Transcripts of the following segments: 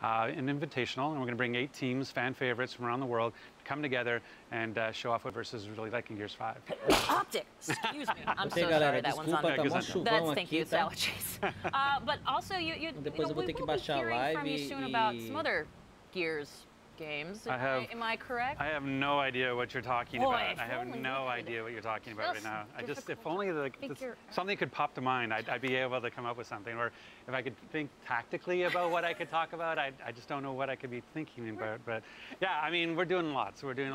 an invitational, and we're going to bring 8 teams, fan favorites from around the world, come together and show off what Versus is really like in Gears 5. Optic! Excuse me. I'm so sorry, that one's on. That's, thank you, allergies. But also, we will be hearing from you soon about some other Gears games. Am I correct? I have no idea what you're talking about. I have no idea what you're talking about right now. If only something could pop to mind, I'd be able to come up with something. Or if I could think tactically about what I could talk about, I just don't know what I could be thinking about. But yeah, I mean, we're doing lots. We're doing,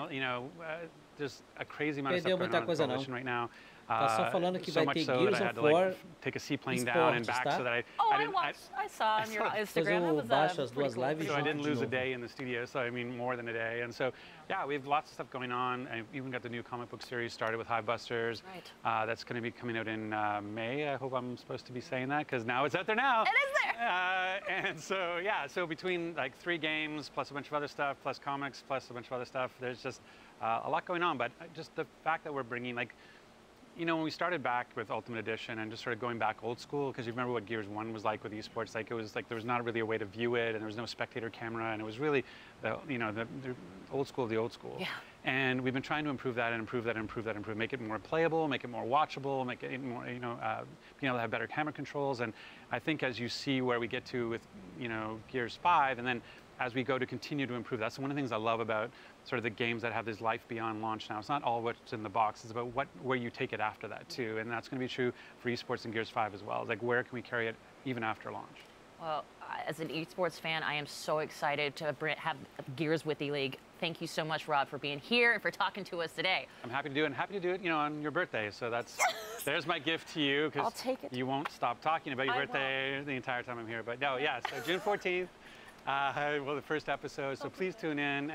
there's a crazy amount of stuff going on in the coalition right now. falando que so vai much ter so Gears that I had to War take a seaplane down and back so that I saw on your Instagram. Baixo as duas lives. So I didn't lose a day in the studio. So I mean, more than a day. And so yeah, we have lots of stuff going on. I've even got the new comic book series started with Hivebusters. Right. That's going to be coming out in May. I hope I'm supposed to be saying that because now it's out there now. It is there. And so yeah, so between like 3 games plus a bunch of other stuff, plus comics, plus a bunch of other stuff, there's just a lot going on. But just the fact that we're bringing when we started back with Ultimate Edition and just sort of going back old school, because you remember what Gears 1 was like with esports, it was like there was not really a way to view it, and there was no spectator camera, and it was really the old school of the old school. Yeah. And we've been trying to improve that and improve that and improve that and improve, make it more playable, make it more watchable, make it more, being able to have better camera controls. And I think as you see where we get to with, Gears 5, and then as we go to continue to improve, that's one of the things I love about sort of the games that have this life beyond launch now. It's not all what's in the box, it's about where you take it after that too. And that's going to be true for esports and Gears 5 as well. It's like, where can we carry it even after launch? Well, as an esports fan, I am so excited to have Gears with E-League. Thank you so much, Rod, for being here and for talking to us today. I'm happy to do it, and happy to do it, on your birthday. So there's my gift to you, because you won't stop talking about your birthday the entire time I'm here. But no, yeah, so June 14th, the first episode. So please tune in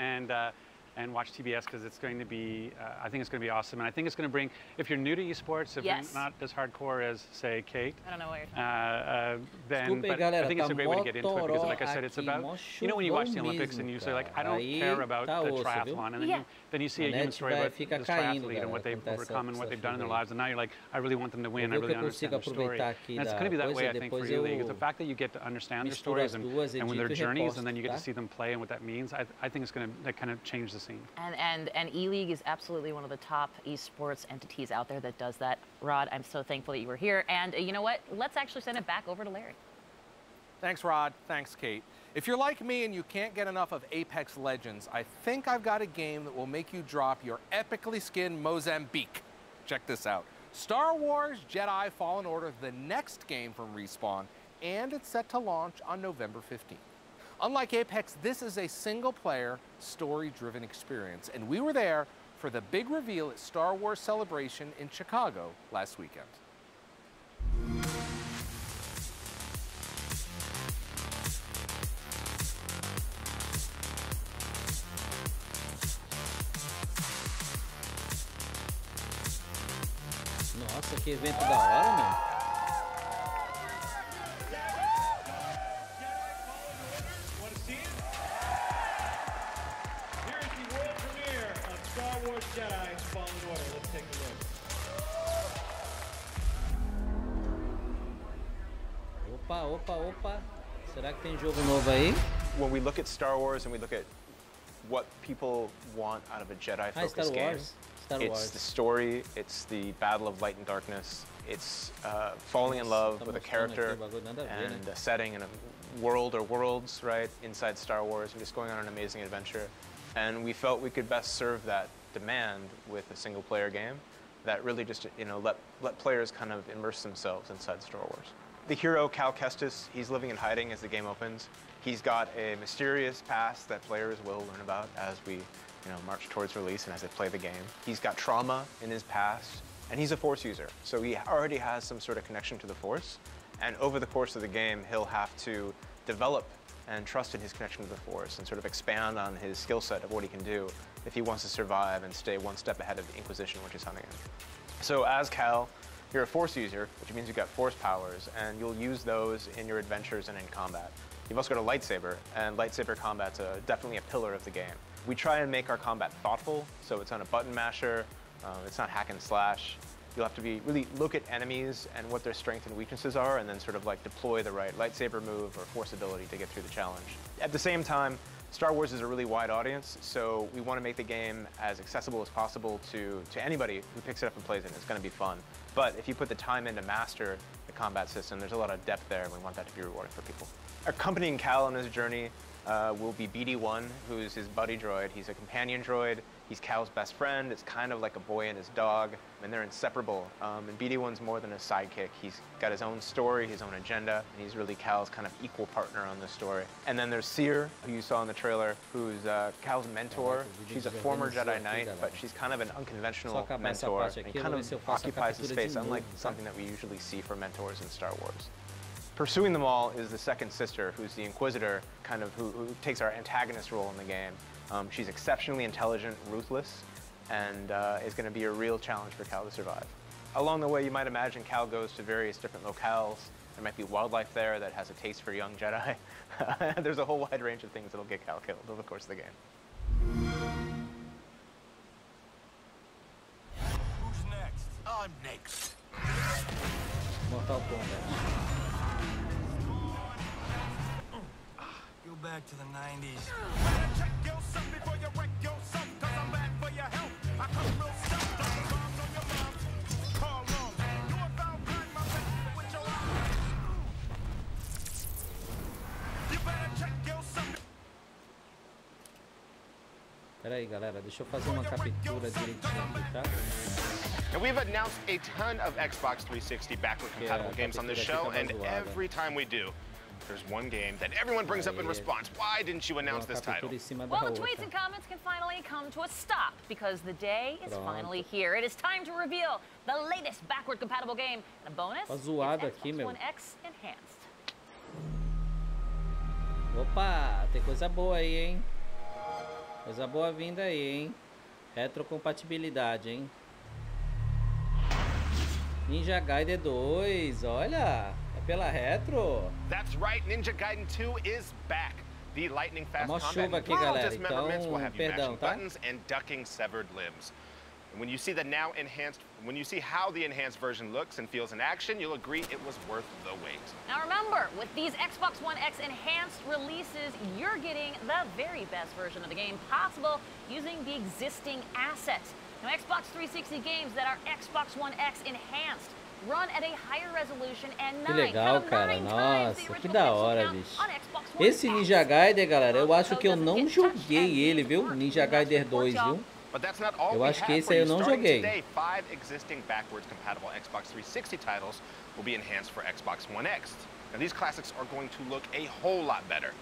and watch TBS, because it's going to be, I think it's going to be awesome. And I think it's going to bring, if you're new to esports, if you're not as hardcore as, say, Kate. I don't know what you're talking about. But I think it's a great way to get into it, because like I said, it's about, when you watch the Olympics and you say, like, I don't care about the triathlon. And then you see a human story about this triathlete and what they've overcome and what they've done in their lives. And now you're like, I really want them to win. I really understand their story. And it's going to be that way, I think, for E-League. It's the fact that you get to understand their stories and when their journeys, and then you get to see them play and what that means. I think it's going to kind of change the scene. And E-League is absolutely one of the top esports entities out there that does that. Rod, I'm so thankful that you were here. And you know what? Let's actually send it back over to Larry. Thanks, Rod. Thanks, Kate. If you're like me and you can't get enough of Apex Legends, I think I've got a game that will make you drop your epically skinned Mozambique. Check this out. Star Wars Jedi Fallen Order, the next game from Respawn, and it's set to launch on November 15th. Unlike Apex, this is a single-player, story-driven experience, and we were there for the big reveal at Star Wars Celebration in Chicago last weekend. Nossa, que evento da hora, mano. Jedi Fallen Order. Let's take a look. Opa. Será que tem jogo novo aí? When we look at Star Wars and we look at what people want out of a Jedi-focused game, it's the story, it's the battle of light and darkness, it's falling in love with a character and a setting and a world or worlds, right, inside Star Wars, and just going on an amazing adventure. And we felt we could best serve that demand with a single-player game that really just, let players kind of immerse themselves inside Star Wars. The hero, Cal Kestis, he's living in hiding as the game opens. He's got a mysterious past that players will learn about as we, march towards release and as they play the game. He's got trauma in his past, and he's a Force user, so he already has some sort of connection to the Force. And over the course of the game, he'll have to develop and trust in his connection to the Force and sort of expand on his skill set of what he can do if he wants to survive and stay one step ahead of the Inquisition, which is hunting him. So as Cal, you're a Force user, which means you've got Force powers, and you'll use those in your adventures and in combat. You've also got a lightsaber, and lightsaber combat's definitely a pillar of the game. We try and make our combat thoughtful, so it's not a button masher, it's not hack and slash. You'll have to really look at enemies and what their strengths and weaknesses are, and then sort of like deploy the right lightsaber move or force ability to get through the challenge. At the same time, Star Wars is a really wide audience, so we want to make the game as accessible as possible to anybody who picks it up and plays it. It's going to be fun. But if you put the time in to master the combat system, there's a lot of depth there, and we want that to be rewarding for people. Accompanying Cal on his journey will be BD-1, who's his buddy droid. He's a companion droid. He's Cal's best friend. It's kind of like a boy and his dog, and they're inseparable. And BD-1's more than a sidekick. He's got his own story, his own agenda, and he's really Cal's kind of equal partner on this story. And then there's Seer, who you saw in the trailer, who's Cal's mentor. She's a former Jedi Knight, but she's kind of an unconventional mentor and kind of occupies the space, unlike something that we usually see for mentors in Star Wars. Pursuing them all is the second sister, who's the Inquisitor, kind of who takes our antagonist role in the game. She's exceptionally intelligent, ruthless, and is going to be a real challenge for Cal to survive. Along the way, you might imagine Cal goes to various different locales. There might be wildlife there that has a taste for young Jedi. There's a whole wide range of things that'll get Cal killed over the course of the game. Who's next? I'm next. Mortal Kombat. Go back to the 90s. Pera aí, galera, deixa eu fazer uma captura direitinho aqui, tá? Now, we've announced a ton of Xbox 360 backward compatible games on this show, and every time we do, there's one game that everyone brings up in response. Why didn't you announce this title? Well, the tweets and comments can finally come to a stop because the day is finally here. It is time to reveal the latest backward compatible game. And a bonus, it's Xbox One X Enhanced. Opa, tem coisa boa aí, hein? Coisa boa vinda aí, hein? Retrocompatibilidade, hein? Ninja Gaiden 2, olha! Pela retro. That's right, Ninja Gaiden 2 is back. The lightning fast combat aqui, galera. dismemberments will have you mashing Perdão, tá? buttons and ducking severed limbs. And when you see how the enhanced version looks and feels in action, you'll agree it was worth the wait. Now remember, with these Xbox One X Enhanced releases, you're getting the very best version of the game possible using the existing assets. Now Xbox 360 games that are Xbox One X Enhanced run at a higher resolution and que legal, cara. Nossa, que da hora, bicho. Esse Ninja Gaiden, galera, eu acho que eu não joguei ele, viu? Ninja Gaiden 2, viu? Eu acho que esse aí eu não joguei. Today, 5 existing backwards compatible Xbox 360 titles will be enhanced for Xbox One X. Now these classics are going to look a whole lot better.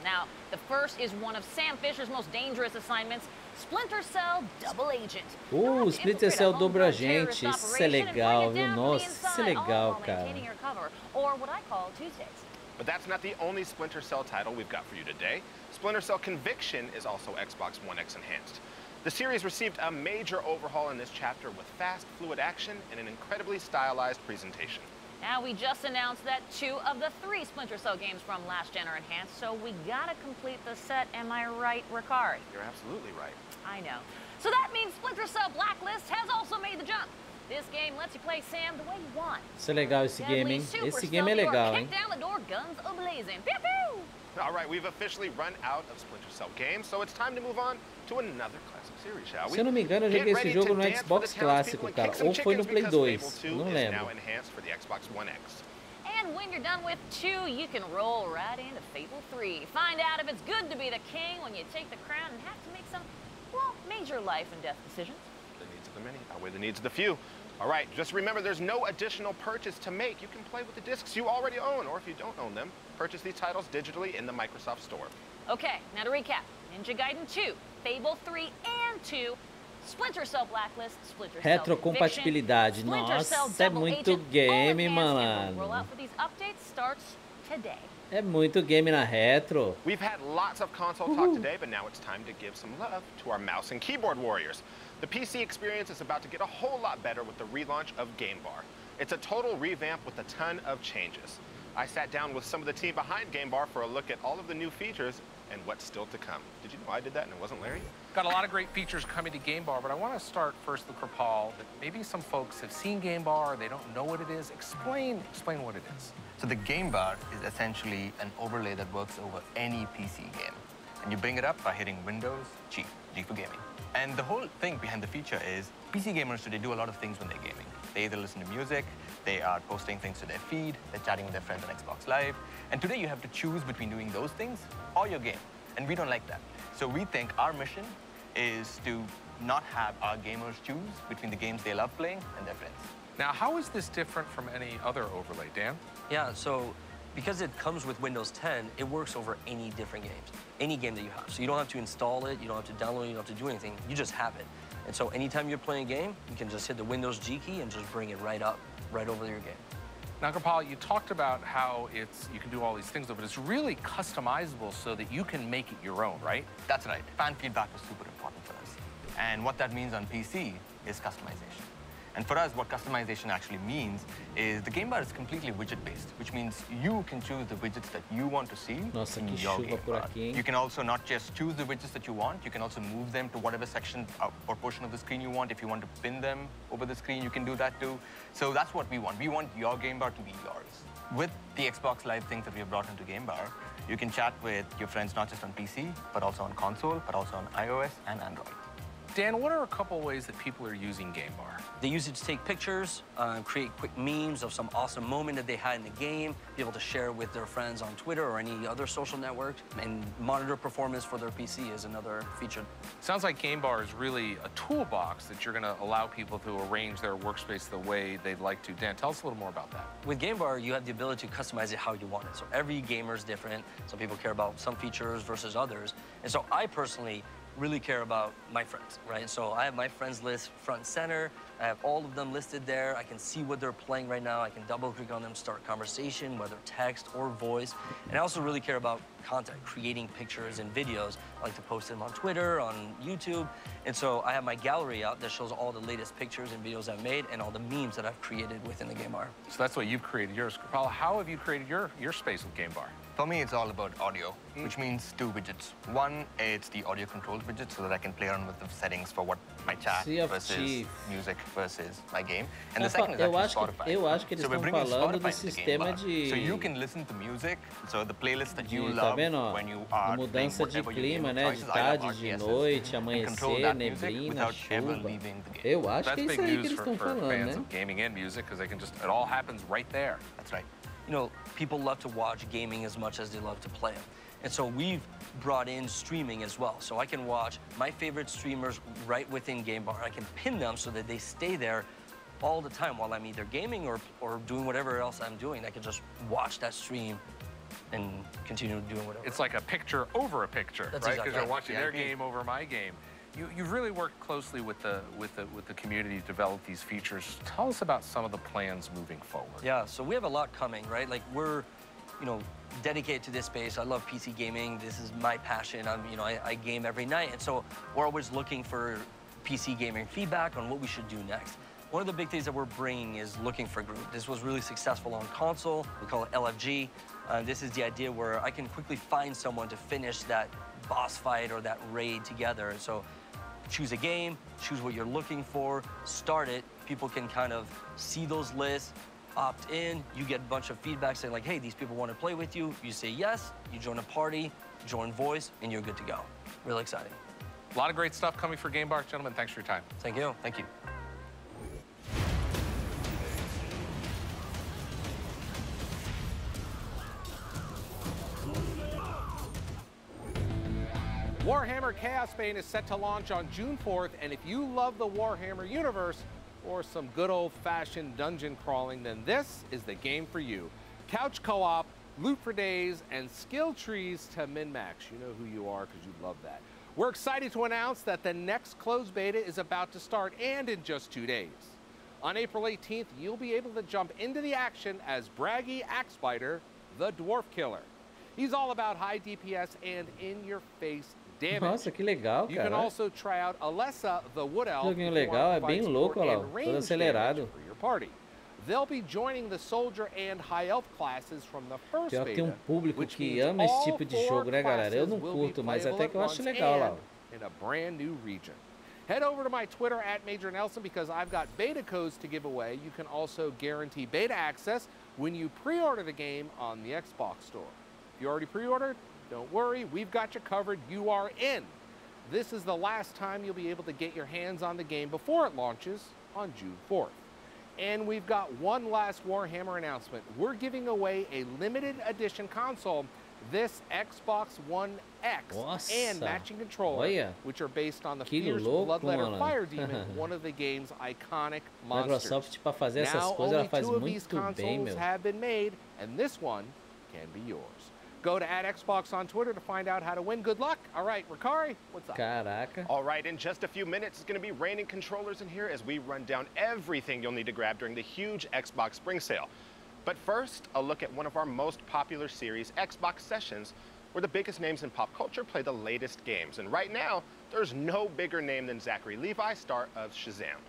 Now, the first is one of Sam Fisher's most dangerous assignments, Splinter Cell Double Agent. Splinter Cell Double Agente, isso é legal, viu? Nossa, isso é legal, cara. Or what I call Tuesdays. But that's not the only Splinter Cell title we've got for you today. Splinter Cell Conviction is also Xbox One X Enhanced. The series received a major overhaul in this chapter with fast, fluid action and an incredibly stylized presentation. Now, we just announced that 2 of the 3 Splinter Cell games from last gen are enhanced, so we gotta complete the set. Am I right, Ricard? You're absolutely right. I know. So that means Splinter Cell Blacklist has also made the jump. This game lets you play Sam the way you want. Isso é legal, esse game, hein? Esse game é legal, hein? Kick down the door, guns a-blazing. Pew, pew! All right, we've officially run out of Splinter Cell games, so it's time to move on to another classic series, shall we? Se eu não me engano, eu joguei esse jogo no Xbox clássico, cara, ou foi no Play 2, eu não lembro. And when you're done with 2, you can roll right into Fable 3. Find out if it's good to be the king when you take the crown and have to make some, well, major life and death decisions. The needs of the many outweigh the needs of the few. All right, just remember there's no additional purchase to make. You can play with the discs you already own, or if you don't own them, purchase these titles digitally in the Microsoft Store. Okay, now to recap. Ninja Gaiden 2, Fable 3 and 2, Splinter Cell Blacklist, Splinter Cell Retrocompatibilidade. Nossa, é muito game, mano. Rollout for these updates starts today. É muito game na retro. We've had lots of console talk today, but now it's time to give some love to our mouse and keyboard warriors. The PC experience is about to get a whole lot better with the relaunch of Game Bar. It's a total revamp with a ton of changes. I sat down with some of the team behind Game Bar for a look at all of the new features and what's still to come. Did you know I did that and it wasn't Larry? Got a lot of great features coming to Game Bar, but I want to start first with Kripal. Maybe some folks have seen Game Bar, they don't know what it is. Explain what it is. So the Game Bar is essentially an overlay that works over any PC game. And you bring it up by hitting Windows, G for gaming. And the whole thing behind the feature is PC gamers today do a lot of things when they're gaming. They either listen to music, they are posting things to their feed, they're chatting with their friends on Xbox Live. And today you have to choose between doing those things or your game. And we don't like that. So we think our mission is to not have our gamers choose between the games they love playing and their friends. Now, how is this different from any other overlay, Dan? Yeah, so because it comes with Windows 10, it works over any different games, any game that you have. So you don't have to install it, you don't have to download it, you don't have to do anything, you just have it. And so anytime you're playing a game, you can just hit the Windows G key and just bring it right up, right over your game. Now, Kripal, you talked about how you can do all these things, but it's really customizable so that you can make it your own, right? That's right. Fan feedback was super important for us. And what that means on PC is customization. And for us, what customization actually means is the Game Bar is completely widget-based, which means you can choose the widgets that you want to see in your Game Bar. You can also not just choose the widgets that you want, you can also move them to whatever section or portion of the screen you want. If you want to pin them over the screen, you can do that too. So that's what we want. We want your Game Bar to be yours. With the Xbox Live things that we have brought into Game Bar, you can chat with your friends not just on PC, but also on console, but also on iOS and Android. Dan, what are a couple ways that people are using Game Bar? They use it to take pictures, create quick memes of some awesome moment that they had in the game, be able to share it with their friends on Twitter or any other social network, and monitor performance for their PC is another feature. Sounds like Game Bar is really a toolbox that you're going to allow people to arrange their workspace the way they'd like to. Dan, tell us a little more about that. With Game Bar, you have the ability to customize it how you want it. So every gamer is different. Some people care about some features versus others. And so I personally really care about my friends, right? So I have my friends list front and center. I have all of them listed there. I can see what they're playing right now. I can double click on them, start conversation, whether text or voice. And I also really care about content, creating pictures and videos. I like to post them on Twitter, on YouTube. And so I have my gallery out that shows all the latest pictures and videos I've made and all the memes that I've created within the Game Bar. So that's what you've created yours. Kripal, how have you created your space with Game Bar? For me, it's all about audio, which means two widgets. One, it's the audio controls widget so that I can play around with the settings for what my chat versus music versus my game. And the second is actually Spotify. Eu acho que eles estão falando do sistema de... So you can listen to music, so the playlist that you love when you are mudança de clima, né? De tarde, de noite, amanhecer, neblina, chuva. Eu acho que é isso aí que eles estão falando, né? Fans of gaming and music, because it all happens right there. That's right. You know, people love to watch gaming as much as they love to play it. And so we've brought in streaming as well. So I can watch my favorite streamers right within Game Bar. I can pin them so that they stay there all the time while I'm either gaming or doing whatever else I'm doing. I can just watch that stream and continue doing whatever. It's like a picture over a picture, That's right? Because exactly you're watching their game over my game. You've really worked closely with the community to develop these features. Tell us about some of the plans moving forward. Yeah, so we have a lot coming, right? Like we're, dedicated to this space. I love PC gaming. This is my passion. I game every night, and so we're always looking for PC gaming feedback on what we should do next. One of the big things that we're bringing is looking for group. This was really successful on console. We call it LFG. This is the idea where I can quickly find someone to finish that boss fight or that raid together. So choose a game, choose what you're looking for, start it. People can kind of see those lists, opt in. You get a bunch of feedback saying like, hey, these people want to play with you. You say yes, you join a party, join voice, and you're good to go. Really exciting. A lot of great stuff coming for Game Bar. Gentlemen, thanks for your time. Thank you. Thank you. Warhammer Chaos Bane is set to launch on June 4th, and if you love the Warhammer universe or some good old-fashioned dungeon crawling, then this is the game for you. Couch co-op, loot for days, and skill trees to min-max. You know who you are because you love that. We're excited to announce that the next closed beta is about to start, and in just 2 days. On April 18th, you'll be able to jump into the action as Braggy Axebiter, the Dwarf Killer. He's all about high DPS and in-your-face damage. Nossa, que legal, cara. You can also try out Alessa, the Wood Elf. Joguinho legal, é bem louco, olha lá, todo acelerado. For your party. They'll be joining the soldier and high elf classes from the first Pior que tem beta, público which que means ama esse all tipo de 4 jogo, né, galera? Eu não classes will be curto, mas playable até que eu at acho once legal lá. and in a brand new region. Head over to my Twitter at mereREdmilson because I've got beta codes to give away. You can also guarantee beta access when you pre-order the game on the Xbox store. If you already pre-ordered, don't worry, we've got you covered. You are in. This is the last time you'll be able to get your hands on the game before it launches on June 4th. And we've got one last Warhammer announcement. We're giving away a limited edition console, this Xbox One X, and matching controller, which are based on the fierce Bloodletter Fire Demon, one of the game's iconic monsters. Microsoft, para fazer essas Now, coisas, ela only faz 2 of these muito bem, consoles meu. have been made, and this one can be yours. Go to @Xbox on Twitter to find out how to win. Good luck. All right, Ricari, what's up? Caraca. All right, in just a few minutes, it's going to be raining controllers in here as we run down everything you'll need to grab during the huge Xbox Spring Sale. But first, a look at one of our most popular series, Xbox Sessions, where the biggest names in pop culture play the latest games. And right now, there's no bigger name than Zachary Levi, star of Shazam.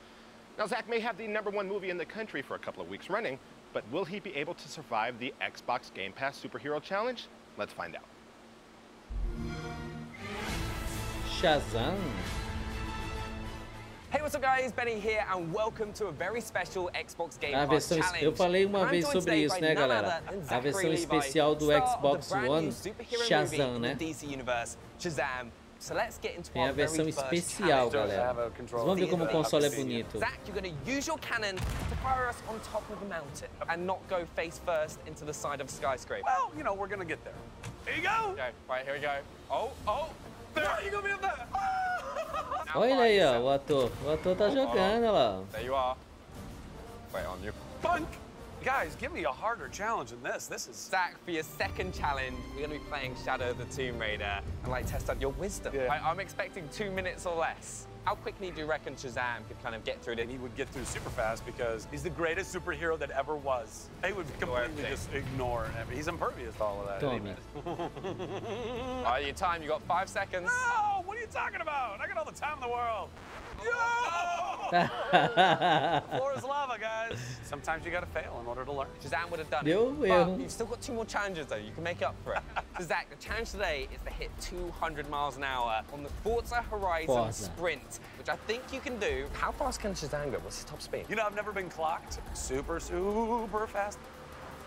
Now, Zach may have the #1 movie in the country for a couple of weeks running, but will he be able to survive the Xbox Game Pass Superhero Challenge? Let's find out. Shazam. Hey, what's up guys? Benny here and welcome to a very special Xbox Game A Pass versão, Challenge. eu falei uma vez sobre isso, né, galera? A versão especial do Xbox One, Shazam, né? So let's get into Tem a versão especial, galera. Vocês vão ver como o console é bonito. Zach, you're going to use your cannon to fire us on top of the mountain and not go face first into the side of a skyscraper. Well, you know, we're going to get there. Here you go. Okay, right, here we go. Oh, there. You're going to be up there. Olha aí, ó, o ator tá jogando, olha lá. There you are. Wait on you. Bunk! Guys, give me a harder challenge than this. This is... Zach, for your second challenge, we're going to be playing Shadow of the Tomb Raider and like test out your wisdom. Yeah. I'm expecting 2 minutes or less. How quickly do you reckon Shazam could kind of get through this? He would get through super fast because he's the greatest superhero that ever was. He would completely just ignore it. He's impervious to all of that. Tommy. All right, your time, you got 5 seconds. No, what are you talking about? I got all the time in the world. Yo! Floor is lava, guys. Sometimes you gotta fail in order to learn. Shazam would have done it. But you've still got 2 more challenges though. You can make up for it. So Zach, the challenge today is to hit 200 miles an hour on the Forza Horizon Sprint, which I think you can do. How fast can Shazam go? What's his top speed? You know, I've never been clocked. Super fast.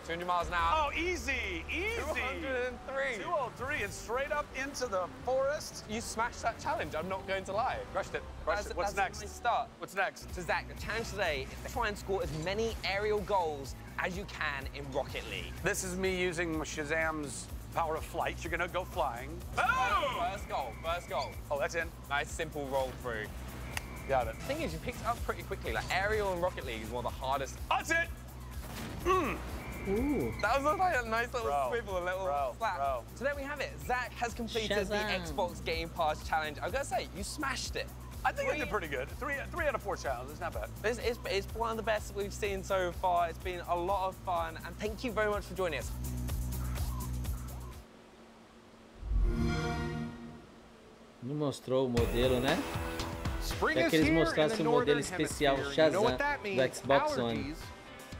200 miles an hour. Oh, easy, easy. 203. 203 and straight up into the forest. You smashed that challenge, I'm not going to lie. Crushed it. What's next? That's a nice start. What's next? So Zach, the challenge today is to try and score as many aerial goals as you can in Rocket League. This is me using Shazam's power of flight. You're gonna go flying. Oh! First goal. Oh, that's in. Nice, simple roll through. Got it. The thing is, you picked it up pretty quickly. Like, aerial in Rocket League is one of the hardest. That's it! Ooh. That was like a nice little swivel, a little slap. So there we have it. Zach has completed the Xbox Game Pass Challenge. I gotta say, you smashed it. I think I did pretty good. 3 out of 4 challenges, not bad. It's one of the best we've seen so far. It's been a lot of fun, and thank you very much for joining us. Não mostrou o modelo, né? Quer que eles mostrassem o modelo especial Shazam do Xbox One.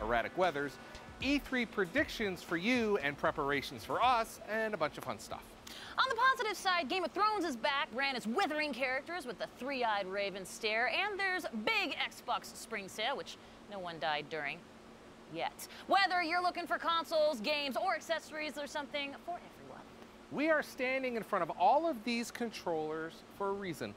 Erratic weathers, E3 predictions for you and preparations for us, and a bunch of fun stuff. On the positive side, Game of Thrones is back, ran its withering characters with the three-eyed raven stare, and there's big Xbox Spring Sale, which no one died during yet. Whether you're looking for consoles, games, or accessories, there's something for everyone. We are standing in front of all of these controllers for a reason.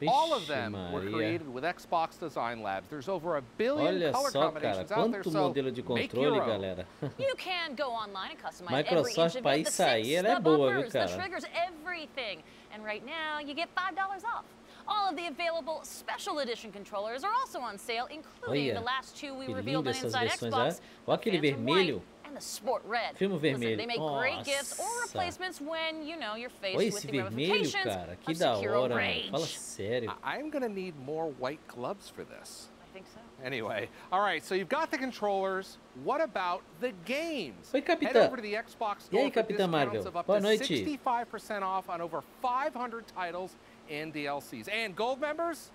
All of them were created with Xbox Design Labs. There's over 1 billion color combinations out there, so make your own. Galera. You can go online and customize Microsoft every inch of it, the sticks, the bumpers, the triggers, everything. And right now, you get $5 off. All of the available special edition controllers are also on sale, including the last 2 we revealed on Inside Xbox, Olha aquele vermelho. and the Sport Red. Filme vermelho. Listen, they make great gifts or replacements when, you know, you're faced Olha with esse the vermelho, ramifications cara. Que of da secure hora, range. Fala sério. I'm gonna need more white gloves for this. I think so. Anyway, all right, so you've got the controllers. What about the games? Oi, Capitã. Head over to the Xbox E aí, store for Capitã Marvel? discounts of up Boa to noite. 65% off on over 500 titles and DLCs. And Gold members,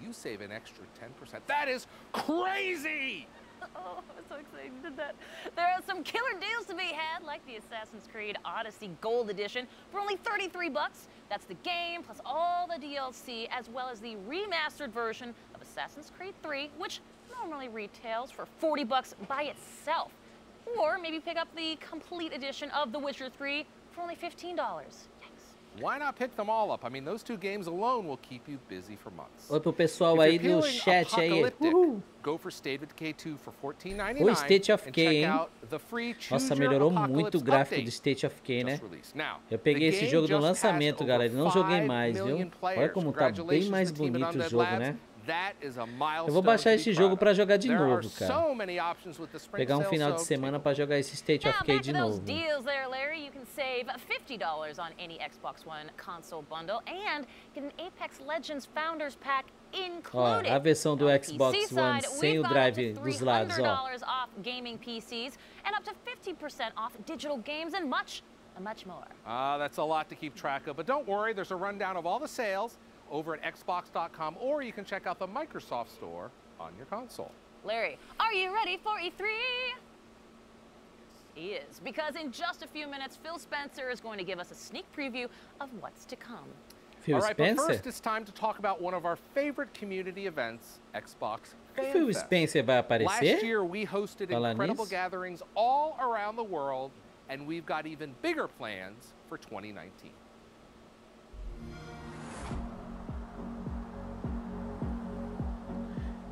you save an extra 10%. That is crazy! Oh, I'm so excited you did that. There are some killer deals to be had, like the Assassin's Creed Odyssey Gold Edition for only $33. That's the game plus all the DLC, as well as the remastered version of Assassin's Creed 3, which normally retails for $40 by itself. Or maybe pick up the complete edition of The Witcher 3 for only $15. Why not pick them all up? I mean, those two games alone will keep you busy for months. Oi pro pessoal aí do chat aí. Go for State of Decay 2 for $14.99. O State of Decay, hein? Nossa, melhorou muito o gráfico do State of Decay, né? Eu peguei esse jogo no lançamento, galera, e não joguei mais, viu? Olha como tá bem mais bonito o jogo, né? Eu vou baixar esse jogo para jogar de novo, cara. Pegar um final de semana para jogar esse State of Decay de novo. Deals there, Larry. You can save $50 on any Xbox One console bundle and get an Apex Legends Founders Pack included. Ó, a versão do Xbox One sem o drive dos lados, ó. Off gaming PCs and up to 50% off digital games and much more. That's a lot to keep track of, but don't worry, there's a rundown of all the sales over at Xbox.com, or you can check out the Microsoft Store on your console. Larry, are you ready for E3? He is, because in just a few minutes, Phil Spencer is going to give us a sneak preview of what's to come. Phil All right, Spencer? But first it's time to talk about one of our favorite community events, Xbox Fan Phil Fest. Spencer vai aparecer? Last year we hosted incredible gatherings all around the world, and we've got even bigger plans for 2019.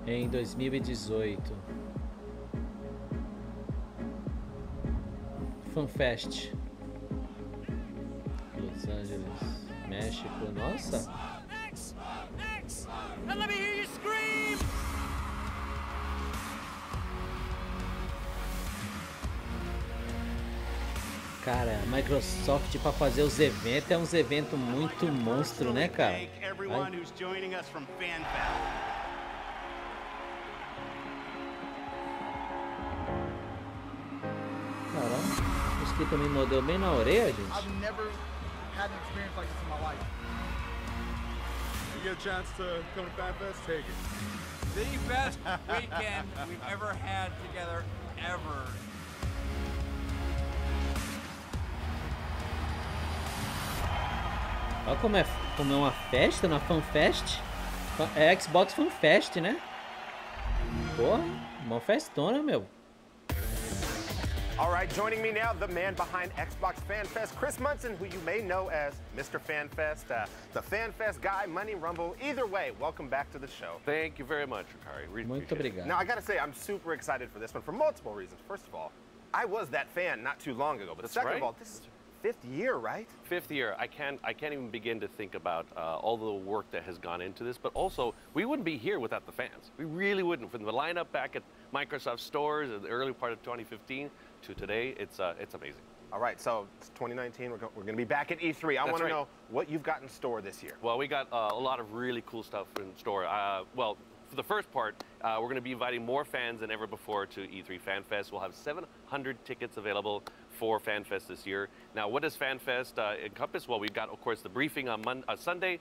Em 2018. FanFest. Los Angeles, México. Nossa. Next! And let me hear you scream! Cara, a Microsoft para fazer os eventos é uns eventos muito monstro, né, cara? Caramba, o mosquito me mordeu bem na orelha, gente. I've never had an experience like this in my life. You get a chance to come to Fan Fest, take it. The best weekend we've ever had together, ever. Olha como é uma festa, uma FanFest. É Xbox FanFest, né? Porra, uma festona, meu. All right, joining me now, the man behind Xbox Fan Fest, Chris Munson, who you may know as Mr. Fan Fest, the Fan Fest guy, Money Rumble. Either way, welcome back to the show. Thank you very much, Ricari. Really Muito obrigado. Now, I gotta say, I'm super excited for this one for multiple reasons. First of all, I was that fan not too long ago, but second of all, this is fifth year, right? Fifth year. I can't even begin to think about all the work that has gone into this, but also we wouldn't be here without the fans. We really wouldn't. From the lineup back at Microsoft stores in the early part of 2015 to today, it's amazing. All right, so it's 2019. We're going to be back at E3. I want to know what you've got in store this year. Well, we got a lot of really cool stuff in store. Well, for the first part, we're going to be inviting more fans than ever before to E3 Fan Fest. We'll have 700 tickets available for Fan Fest this year. Now, what does Fan Fest encompass? Well, we've got, of course, the briefing on Sunday,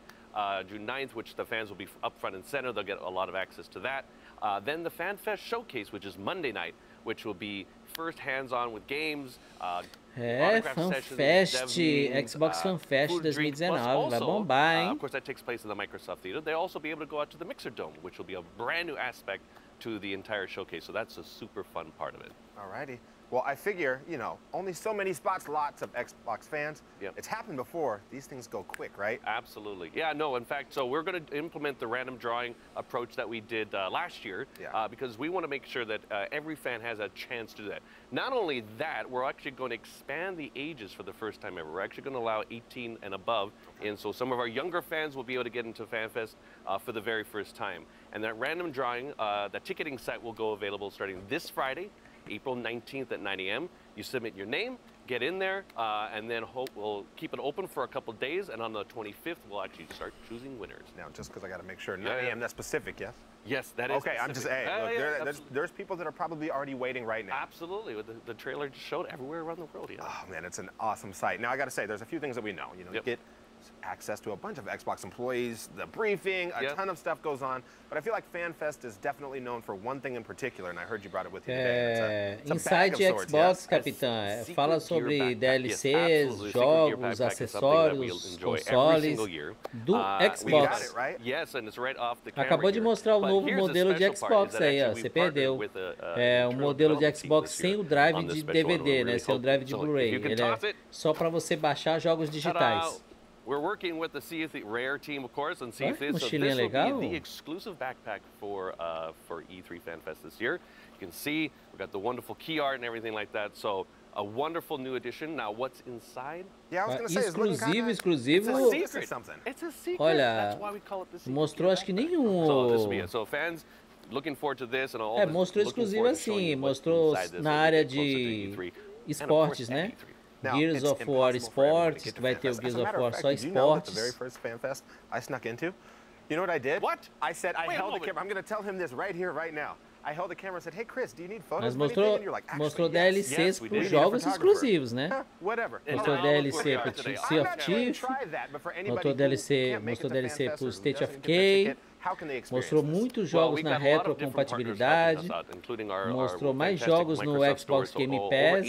June 9th, which the fans will be up front and center. They'll get a lot of access to that. Then the Fan Fest Showcase, which is Monday night, which will be first hands-on with games, FanFest, Xbox FanFest 2019, vai bombar, hein? Of course, that takes place in the Microsoft Theater. They'll also be able to go out to the Mixer Dome, which will be a brand new aspect to the entire showcase. So that's a super fun part of it. All righty. Well, I figure, you know, only so many spots, lots of Xbox fans. Yep. It's happened before. These things go quick, right? Absolutely. Yeah, no, in fact, so we're going to implement the random drawing approach that we did last year because we want to make sure that every fan has a chance to do that. Not only that, we're actually going to expand the ages for the first time ever. We're actually going to allow 18 and above. And so some of our younger fans will be able to get into FanFest for the very first time. And that random drawing, the ticketing site will go available starting this Friday, April 19th at 9 a.m. You submit your name, get in there, and then we'll keep it open for a couple days, and on the 25th, we'll actually start choosing winners. Now, just because I got to make sure, 9 a.m., that's specific, yes? Yes, that is okay, specific. I'm just, hey, look, there's people that are probably already waiting right now. Absolutely. The trailer just showed everywhere around the world, yeah. Oh, man, it's an awesome site. Now, I got to say, there's a few things that we know. You know, you get access to a bunch of Xbox employees, the briefing, a ton of stuff goes on. But I feel like FanFest is definitely known for one thing in particular, and I heard you brought it with you today. Inside Xbox, Capitã, fala sobre DLCs, jogos, acessórios, consoles do Xbox. Acabou de mostrar o novo modelo de Xbox aí, ó, você perdeu. É um modelo de Xbox sem o drive de DVD, né? Sem o drive de Blu-ray. Ele é só para você baixar jogos digitais. We're working with the Sea of the Rare team, of course, and Sea of Thieves. So this will be the exclusive backpack for E3 FanFest this year. You can see we've got the wonderful key art and everything like that. So a wonderful new addition. Now, what's inside? Yeah, I was going to say, exclusivo. It's a secret something. It's a secret. Olha, that's why we call it the secret. Mostrou acho que nenhum. So this will be it. So fans, looking forward to this and all. Mostrou exclusivo assim, mostrou na área de esportes, né? Gears of War Sports, vai ter o Gears of War só esportes. The very first FanFest I snuck into, you know what I did? What? I said I held the camera. I'm going to tell him this right here, right now. I held the camera and said, "Hey Chris, do you need photos?" Mas mostrou DLCs para os jogos exclusivos, né? Mostrou DLC para o Sea of Thieves, mostrou DLC para o State of Decay. Mostrou muitos jogos na retrocompatibilidade, mostrou mais jogos no Xbox Game Pass,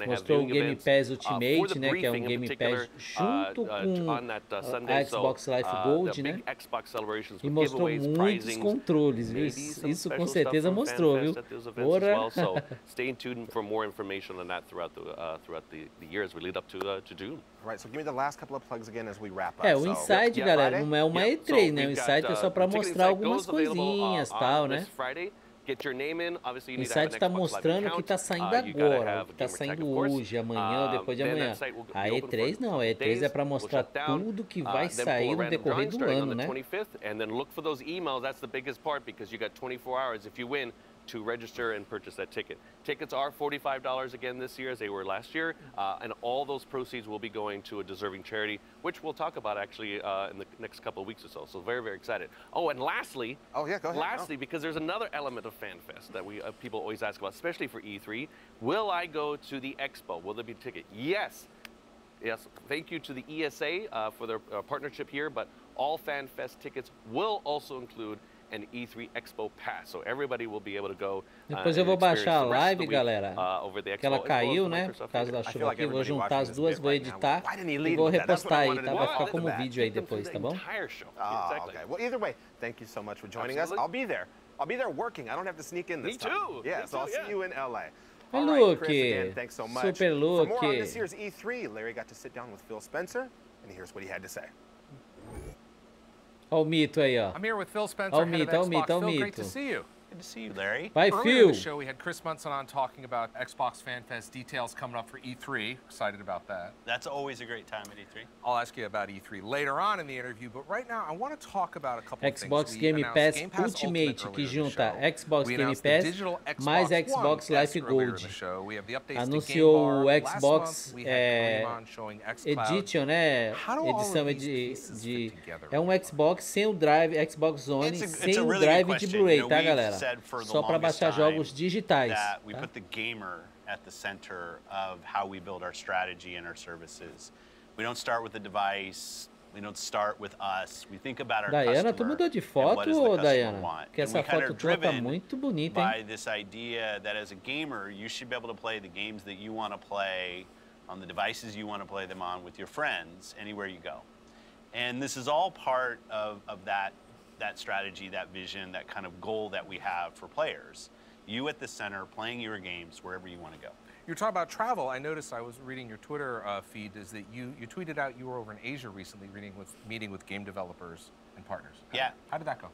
mostrou o Game Pass Ultimate, né, que é um Game Pass junto com a Xbox Live Gold, né, e mostrou muitos controles, viu? Isso com certeza mostrou, viu? Ora! Stay tuned for more information on that throughout the year as we lead up to June. Right, so give me the last couple of plugs again as we wrap up. O Inside, galera, não é uma E3, né? O Inside é só para mostrar algumas coisinhas, tal, né? O Inside está mostrando que está saindo agora, que está saindo hoje, amanhã ou depois de amanhã. A E3 não, a E3 é para mostrar tudo que vai sair no decorrer do ano, né? And then look for those emails. That's the biggest part because you got 24 hours if you win to register and purchase that ticket. Tickets are $45 again this year as they were last year, and all those proceeds will be going to a deserving charity, which we'll talk about actually in the next couple of weeks or so. So very, very excited. Oh, and lastly, go ahead. Lastly, because there's another element of FanFest that we people always ask about, especially for E3. Will I go to the expo? Will there be a ticket? Yes. Yes, thank you to the ESA for their partnership here, but all FanFest tickets will also include an E3 Expo Pass, so everybody will be able to go. Depois eu vou baixar a live, galera, que ela caiu, né, por causa da chuva aqui, vou juntar as duas, vou editar e vou repostar aí, tá? Vai ficar como vídeo aí depois, tá bom? Okay. Well, either way, thank you so much for joining us. I'll be there. I'll be there working. I don't have to sneak in this time. Me too. Yeah, so I'll see you in LA. Hey, Luke, Chris, thanks so much. Super Luke. For more on this year's E3, Larry got to sit down with Phil Spencer, and here's what he had to say. Olha o mito aí, ó. I'm here with Phil Spencer, head of Xbox. Phil, great to see you. Good to see you, Larry. Vai, Earlier Phil. in the show, we had Chris Munson on talking about Xbox FanFest details coming up for E3. Excited about that. That's always a great time at E3. I'll ask you about E3 later on in the interview, but right now I want to talk about a couple of things. Xbox Game Pass Ultimate, que junta Xbox Game Pass mais Xbox Live Gold. Anunciou o Xbox Edition, né? Edição é um Xbox sem o drive, Xbox One, sem o drive de Blu-ray, tá, galera? Só para baixar jogos digitais. We put the gamer at the center of how we build our strategy and our services. We don't start with the device. We don't start with us. We think about our Diana, tu mudou de foto, Diana? Porque essa foto tua tá driven muito bonita, hein? by this idea that as a gamer, you should be able to play the games that you want to play on the devices you want to play them on with your friends anywhere you go. And this is all part of that strategy, that vision, that kind of goal that we have for players. You at the center, playing your games wherever you want to go. You're talking about travel. I noticed, I was reading your Twitter feed, is that you tweeted out you were over in Asia recently meeting with game developers and partners. How did that go?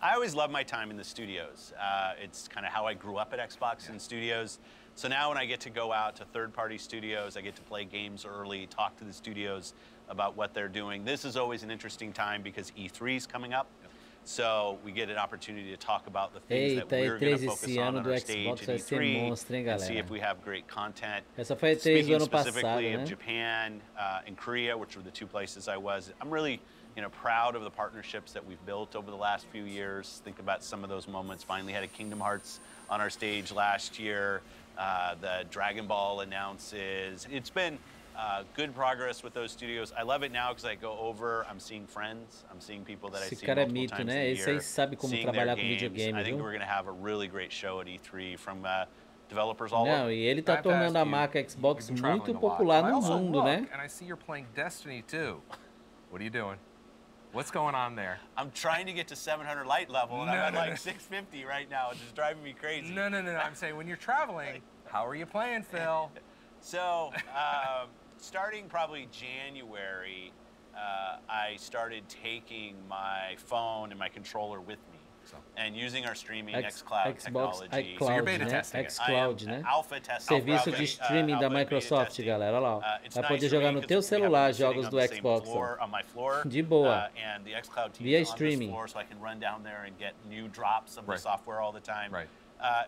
I always love my time in the studios. It's kind of how I grew up at Xbox in studios. So now when I get to go out to third-party studios, I get to play games early, talk to the studios about what they're doing. This is always an interesting time because E3 is coming up. So we get an opportunity to talk about the things that we're going to focus on our stage at E3 and see if we have great content. Essa foi a E3 Speaking do ano specifically passado, of Japan and Korea, which were the two places I was, I'm really proud of the partnerships that we've built over the last few years. Think about some of those moments. Finally had a Kingdom Hearts on our stage last year. The Dragon Ball announces. It's been Good progress with those studios. I love it now because I go over, I'm seeing friends, I'm seeing people that I see multiple times a year, Esse aí sabe como trabalhar com videogame, I think viu? we're going to have a really great show at E3 from developers all Não, over. e ele tá tornando a marca Xbox muito popular no mundo, né? And I see you're playing Destiny too. What are you doing? What's going on there? I'm trying to get to 700 light level, and I'm at like 650 right now. It's just driving me crazy. No. I'm saying when you're traveling, how are you playing, Phil? So, starting probably January, I started taking my phone and my controller with me and using our streaming xCloud technology. So you're beta testing xCloud, né? Alpha testing. Serviço de streaming da Microsoft, galera. Olha lá. Vai poder jogar no teu celular jogos do Xbox. De boa. Via streaming. So I can run down there and get new drops of the software all the time.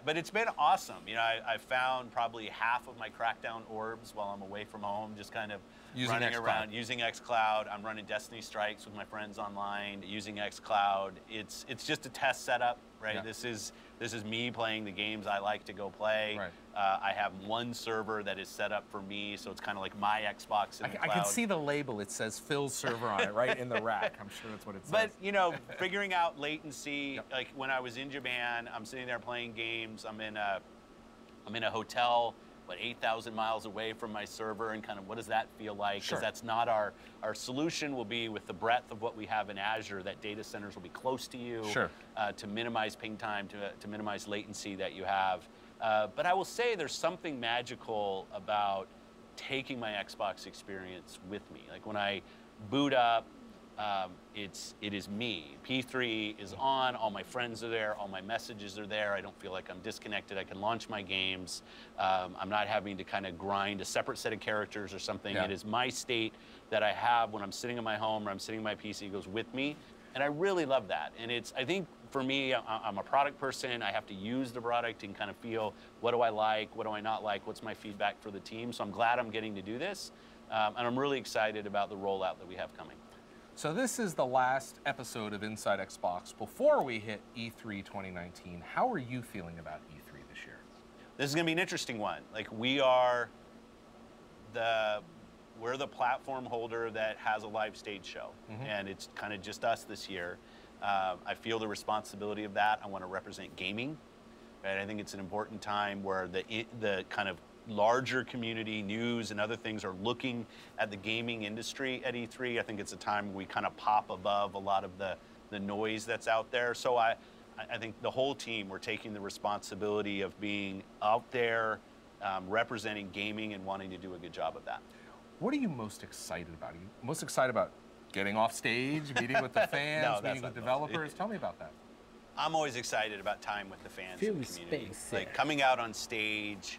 But it's been awesome. You know, I found probably half of my Crackdown orbs while I'm away from home, just kind of running around using xCloud. I'm running Destiny Strikes with my friends online using xCloud. It's just a test setup, right? Yeah. This is me playing the games I like to go play. Right. I have one server that is set up for me, so it's kind of like my Xbox in the cloud. I can see the label. It says Phil's server on it, right in the rack. I'm sure that's what it says. But, you know, figuring out latency, like when I was in Japan, I'm sitting there playing games. I'm in a hotel, 8,000 miles away from my server, and kind of what does that feel like? Because that's not our solution will be with the breadth of what we have in Azure, that data centers will be close to you to minimize ping time, to minimize latency that you have. But I will say there's something magical about taking my Xbox experience with me. Like when I boot up, it is me. P3 is on, all my friends are there, all my messages are there. I don't feel like I'm disconnected. I can launch my games. I'm not having to kind of grind a separate set of characters or something. It is my state that I have when I'm sitting in my home or I'm sitting in my PC. It goes with me. And I really love that. And I think for me, I'm a product person. I have to use the product and kind of feel, what do I like? What do I not like? What's my feedback for the team? So I'm glad I'm getting to do this. And I'm really excited about the rollout that we have coming. So this is the last episode of Inside Xbox before we hit E3 2019. How are you feeling about E3 this year? This is going to be an interesting one. Like we're the platform holder that has a live stage show, and it's kind of just us this year. I feel the responsibility of that. I want to represent gaming, right? I think it's an important time where the kind of larger community, news and other things are looking at the gaming industry at E3. I think it's a time where we kind of pop above a lot of the noise that's out there. So I think the whole team, we're taking the responsibility of being out there, representing gaming and wanting to do a good job of that. What are you most excited about? Are you most excited about getting off stage, meeting with the fans, meeting with developers? Tell me about that. I'm always excited about time with the fans and the community. Like coming out on stage,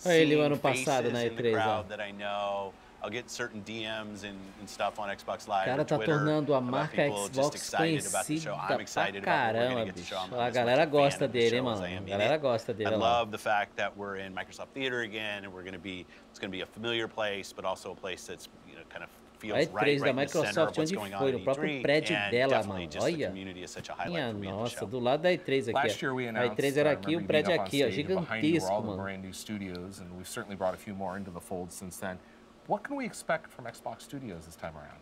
ele ano passado na in the crowd that I know. I'll get certain DMs and stuff on Xbox Live. Cara, tá tornando a marca Xbox conhecida pra caramba, bicho. A galera gosta dele, hein, mano. A galera gosta dele. I love the fact that we're in Microsoft Theater again, and it's going to be a familiar place, but also a place that's, you know, kind of feels right da Microsoft, onde foi? No próprio prédio dela, mano. Olha. Minha nossa, do lado da E3 aqui. A E3 era aqui, o prédio aqui, ó, gigantesco, mano. Brand new studios, and we've certainly brought a few more into the fold since then. What can we expect from Xbox Studios this time around?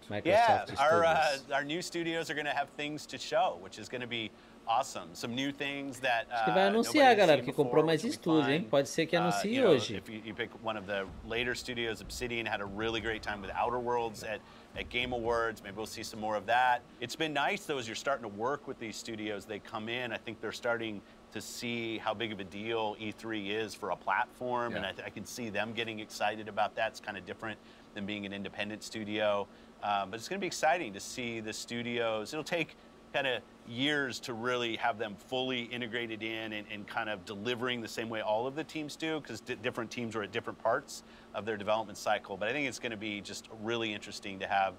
Our new studios are going to have things to show, which is going to be awesome. Some new things that acho que vai anunciar, galera, que comprou mais estúdio, hein? Pode ser que anuncie hoje. If you pick one of the later studios, Obsidian had a really great time with Outer Worlds at Game Awards. Maybe we'll see some more of that. It's been nice, though, as you're starting to work with these studios. They come in, I think they're starting to see how big of a deal E3 is for a platform, and I can see them getting excited about that. It's kind of different than being an independent studio, but it's going to be exciting to see the studios. It'll take kind of years to really have them fully integrated in and kind of delivering the same way all of the teams do, because different teams are at different parts of their development cycle. But I think it's going to be just really interesting to have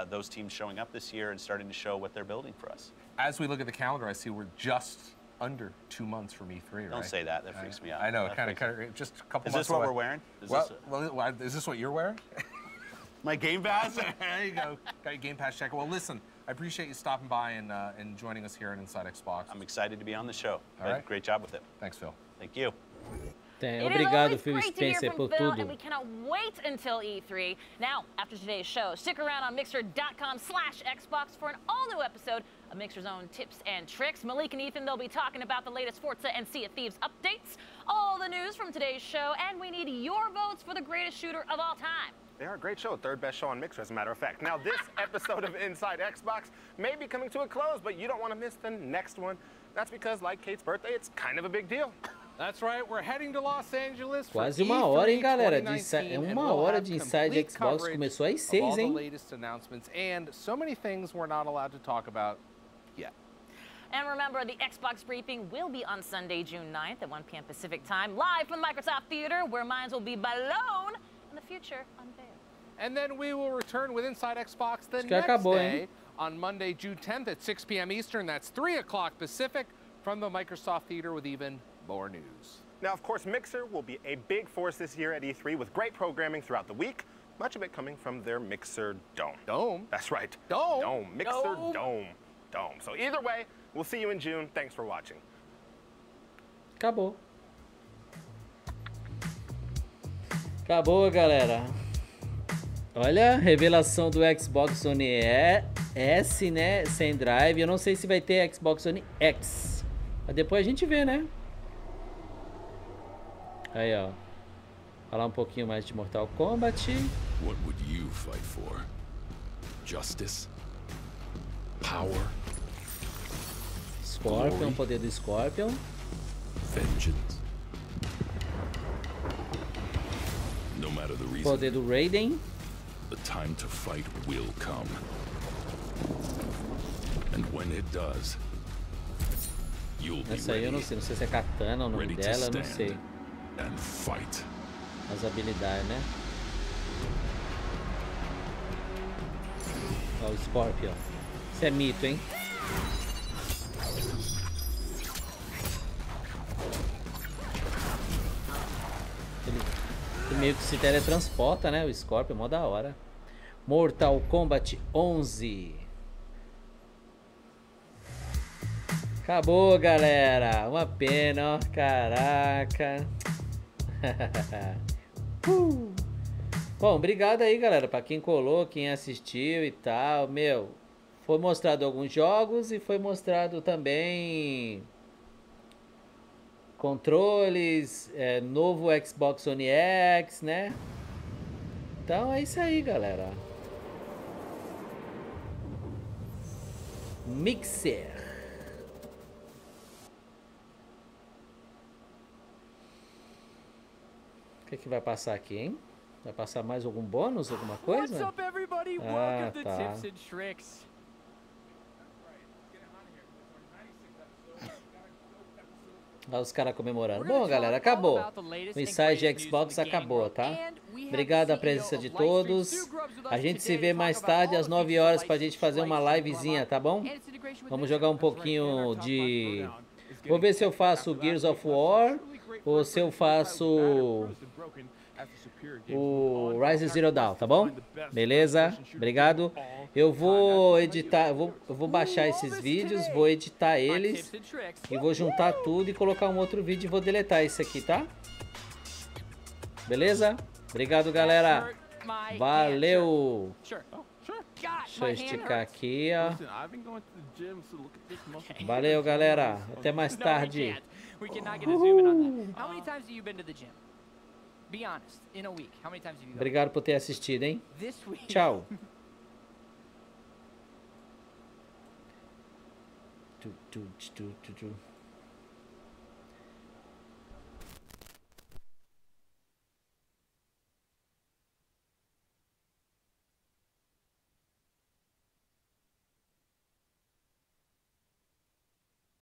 those teams showing up this year and starting to show what they're building for us. As we look at the calendar, I see we're just under 2 months from E3, right? Don't say that. That freaks me out. I know. Kind of. Just a couple months. Is this what we're wearing? Is this what you're wearing? My Game Pass? There you go. Got your Game Pass check. Well, listen, I appreciate you stopping by and joining us here at Inside Xbox. I'm excited to be on the show. All right. Great job with it. Thanks, Phil. Thank you. Obrigado, Phil Spencer, por tudo. And we cannot wait until E3. Now, after today's show, stick around on Mixer.com/Xbox for an all-new episode of Mixer's own tips and tricks. Malik and Ethan, they'll be talking about the latest Forza and Sea of Thieves updates, all the news from today's show, and we need your votes for the greatest shooter of all time. They are a great show, third best show on Mixer, as a matter of fact. Now, this episode of Inside Xbox may be coming to a close, but you don't want to miss the next one. That's because, like Kate's birthday, it's kind of a big deal. That's right, we're heading to Los Angeles. Quase uma hora, hein, galera? Uma hora de Inside Xbox. Começou às 6, all hein? The latest announcements and so many things we're not allowed to talk about yet. And remember, the Xbox briefing will be on Sunday, June 9th at 1 p.m. Pacific time, live from the Microsoft Theater, where minds will be blown and the future unveiled. And then we will return with Inside Xbox the next day on Monday, June 10th at 6 p.m. Eastern. That's 3 o'clock Pacific from the Microsoft Theater with even more news. Now, of course, Mixer will be a big force this year at E3 with great programming throughout the week, much of it coming from their Mixer Dome. Dome? That's right. Dome? Dome. Mixer Dome. Dome. So either way, we'll see you in June. Thanks for watching. Acabou. Acabou, galera. Olha, revelação do Xbox One S, né? Sem drive. Eu não sei se vai ter Xbox One X. Mas depois a gente vê, né? Aí, ó. Falar um pouquinho mais de Mortal Kombat. What would you fight for? Justice? Power? Scorpion, poder do Scorpion. Vengeance? No matter the reason. Poder do Raiden. The time to fight will come. And when it does, you'll be Essa aí eu não sei se é katana o nome dela, eu não sei. And fight. As habilidades, né? Ó, o Scorpion. Isso é mito, hein? Ele meio que se teletransporta, né? O Scorpion, mó da hora. Mortal Kombat 11. Acabou, galera. Uma pena, ó. Caraca. Bom, obrigado aí, galera, pra quem colou, quem assistiu e tal. Meu, foi mostrado alguns jogos e foi mostrado também controles, novo Xbox One X, né? Então é isso aí, galera. Mixer. O que vai passar aqui, hein? Vai passar mais algum bônus, alguma coisa? What's up, everybody? Welcome to Tips and Tricks. Olha os caras comemorando. Bom, galera, acabou. O Inside Xbox acabou, tá? Obrigado a presença de todos. A gente se vê mais tarde, às 9 horas, pra gente fazer uma livezinha, tá bom? Vamos jogar um pouquinho de... Vou ver se eu faço Gears of War ou se eu faço o Rise Zero Dawn, tá bom? Beleza? Obrigado. Eu vou editar, eu vou baixar esses vídeos, vou editar eles e vou juntar tudo e colocar um outro vídeo e vou deletar esse aqui, tá? Beleza? Obrigado, galera. Valeu. Deixa eu esticar aqui, ó. Valeu, galera. Até mais tarde. Obrigado por ter assistido, hein? Tchau.